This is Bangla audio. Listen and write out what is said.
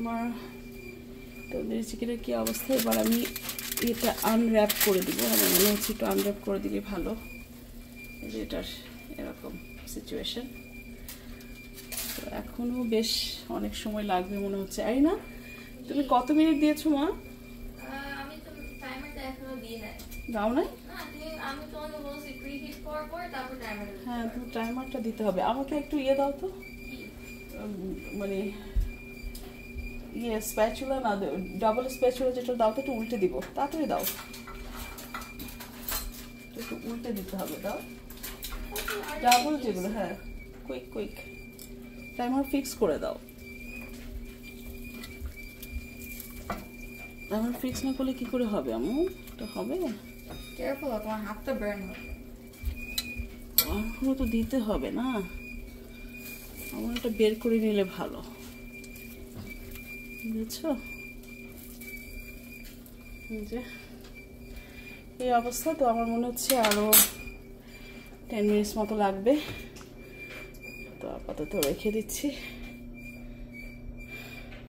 আমার তন্দুরি চিকেনের কি অবস্থা। এবার আমি এটা আনর্যাপ করে দিব। আমার মনে হচ্ছে একটু আনর্যাপ করে দিলে ভালো। এই যে এটার এরকম সিচুয়েশন। তো এখনো বেশ অনেক সময় লাগবে মনে হচ্ছে। আই না, তুমি কত মিনিট দিয়েছো মা? আমি তো টাইমারটা এখনো দিয়ে নাই। দাও নাই? আমি তো অন্য বলছি প্রিহিট করার পর তারপর টাইমারটা। হ্যাঁ, তুমি টাইমারটা দিতে হবে। আমাকে একটু ইয়ে দাও তো, মানে ইয়ে স্প্যাচুলা না, ডাবল স্প্যাচুলা যেটা দাও তো একটু উল্টে দিব। তাড়াতাড়ি দাও, একটু উল্টে দিতে হবে। দাও ডাবল যেগুলো, হ্যাঁ কুইক কুইক। টাইমার ফিক্স করে দাও। টাইমার ফিক্স না করলে কি করে হবে আম্মু? এটা হবে? কেয়ারফুল, তোমার হাতটা বার্ন হবে। এখনো তো দিতে হবে না, আমার এটা বের করে নিলে ভালো, বুঝছো? যে এই অবস্থা। তো আমার মনে হচ্ছে আরো 10 মিনিটস মতো লাগবে। তো আপাতত রেখে দিচ্ছি।